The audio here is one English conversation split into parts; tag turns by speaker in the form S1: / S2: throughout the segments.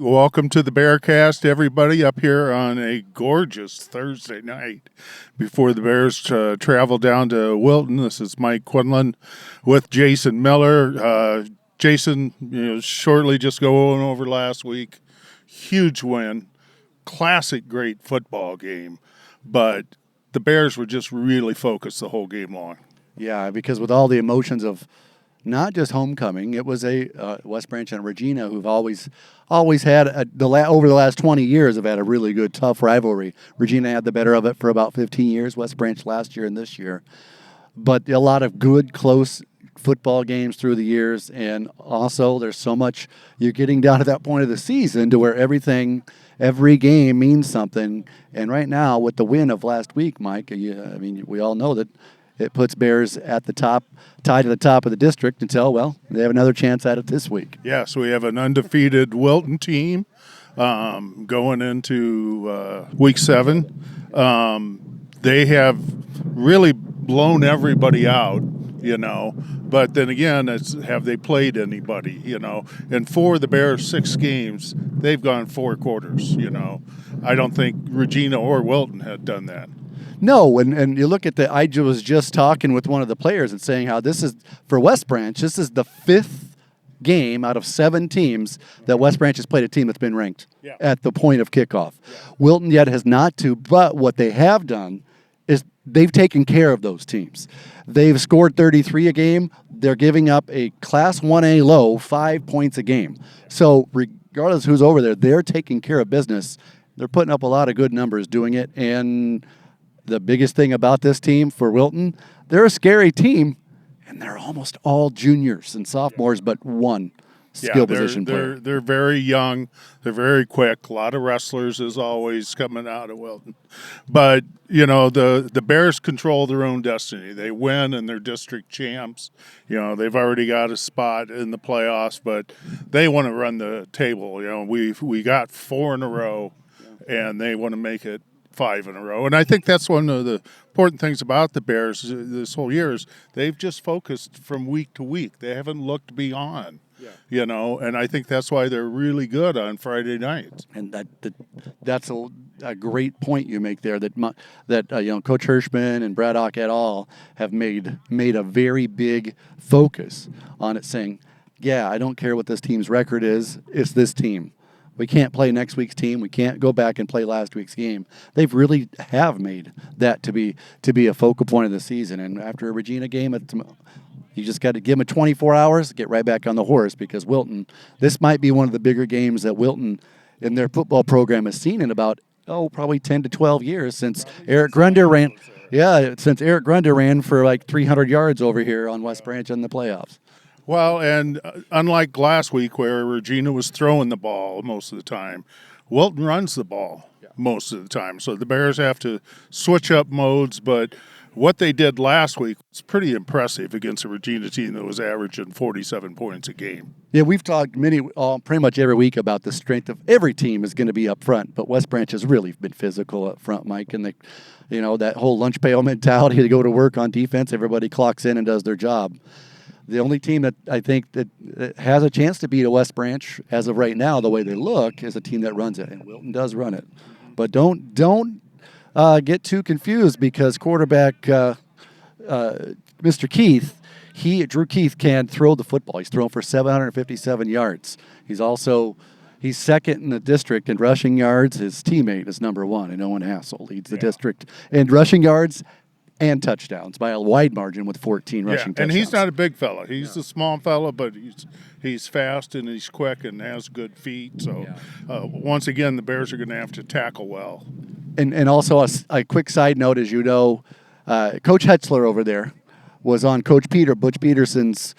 S1: Welcome to the Bearcast, everybody, up here on a gorgeous Thursday night before the Bears travel down to Wilton. This is Mike Quinlan with Jason Miller. Jason, shortly just going over last week. Huge win, classic great football game, but the Bears were just really focused the whole game long.
S2: Yeah, because with all the emotions of not just homecoming, it was a West Branch and Regina who've always had over the last 20 years have had a really good tough rivalry. Regina had the better of it for about 15 years. West Branch last year and this year, but a lot of good close football games through the years, and also there's so much. You're getting down to that point of the season to where every game means something. And right now, with the win of last week, Mike, we all know that it puts Bears at the top, tied to the top of the district until, they have another chance at it this week.
S1: Yeah, so we have an undefeated Wilton team going into Week 7. They have really blown everybody out, but then again, have they played anybody, And for the Bears' 6 games, they've gone 4 quarters, I don't think Regina or Wilton had done that.
S2: No, and you look at I was just talking with one of the players and saying how this is, for West Branch, this is the 5th game out of 7 teams that West Branch has played a team that's been ranked at the point of kickoff. Yeah. Wilton yet has not to, but what they have done is they've taken care of those teams. They've scored 33 a game. They're giving up a Class 1A low 5 points a game. So regardless who's over there, they're taking care of business. They're putting up a lot of good numbers doing it, and the biggest thing about this team for Wilton, they're a scary team, and they're almost all juniors and sophomores, but one skill position player.
S1: They're very young. They're very quick. A lot of wrestlers, as always, coming out of Wilton. But, the Bears control their own destiny. They win, and they're district champs. They've already got a spot in the playoffs, but they want to run the table. We got 4 in a row, and they want to make it 5 in a row. And I think that's one of the important things about the Bears this whole year is they've just focused from week to week. They haven't looked beyond, and I think that's why they're really good on Friday nights.
S2: And that's a great point you make there, that Coach Hirschman and Braddock et al. Have made a very big focus on it, saying, I don't care what this team's record is, it's this team. We can't play next week's team. We can't go back and play last week's game. They've really have made that to be a focal point of the season. And after a Regina game, you just got to give them 24 hours, get right back on the horse, because Wilton, this might be one of the bigger games that Wilton in their football program has seen in about, probably 10 to 12 years since Eric Grunder ran. Yeah, since Eric Grunder ran for like 300 yards over here on West Branch in the playoffs.
S1: Well, and unlike last week where Regina was throwing the ball most of the time, Wilton runs the ball most of the time. So the Bears have to switch up modes, but what they did last week was pretty impressive against a Regina team that was averaging 47 points a game.
S2: Yeah, we've talked pretty much every week about the strength of every team is going to be up front, but West Branch has really been physical up front, Mike, and that whole lunch pail mentality to go to work on defense, everybody clocks in and does their job. The only team that I think that has a chance to beat a West Branch as of right now, the way they look, is a team that runs it, and Wilton does run it. But don't get too confused, because quarterback Mr. Keith, Drew Keith can throw the football. He's thrown for 757 yards. He's second in the district in rushing yards. His teammate is number 1, and Owen Hassel leads the district in rushing yards and touchdowns by a wide margin with 14 rushing touchdowns.
S1: And he's not a big fella. He's a small fella, but he's fast and he's quick and has good feet. So once again, the Bears are going to have to tackle well.
S2: And also a quick side note, as you know, Coach Hetzler over there was on Coach Butch Peterson's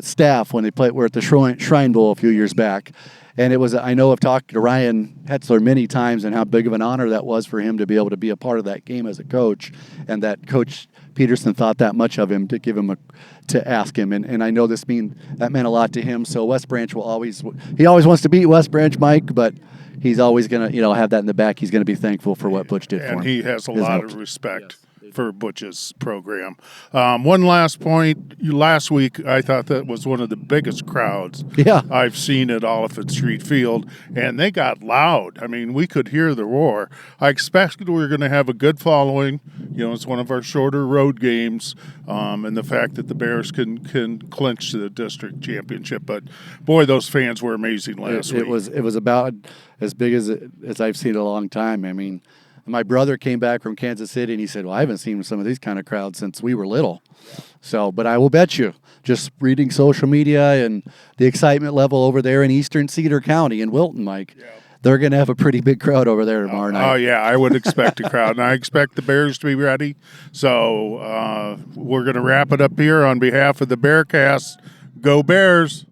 S2: staff when they were at the Shrine Bowl a few years back. And I know I've talked to Ryan Hetzler many times and how big of an honor that was for him to be able to be a part of that game as a coach, and that Coach Peterson thought that much of him to give him to ask him. And I know that meant a lot to him. So West Branch he always wants to beat West Branch, Mike, but he's always going to have that in the back. He's going to be thankful for what Butch did for him.
S1: And he has a lot of respect for Butch's program. One last point. Last week, I thought that was one of the biggest crowds I've seen at Oliphant Street Field, and they got loud. I mean, we could hear the roar. I expected we were going to have a good following. It's one of our shorter road games, and the fact that the Bears can clinch the district championship. But, boy, those fans were amazing last week.
S2: It was about as big as I've seen in a long time. I mean, my brother came back from Kansas City, and he said, well, I haven't seen some of these kind of crowds since we were little. So, but I will bet you, just reading social media and the excitement level over there in eastern Cedar County in Wilton, Mike, they're going to have a pretty big crowd over there tomorrow night.
S1: Oh, yeah, I would expect a crowd, and I expect the Bears to be ready. So we're going to wrap it up here on behalf of the Bearcast. Go Bears!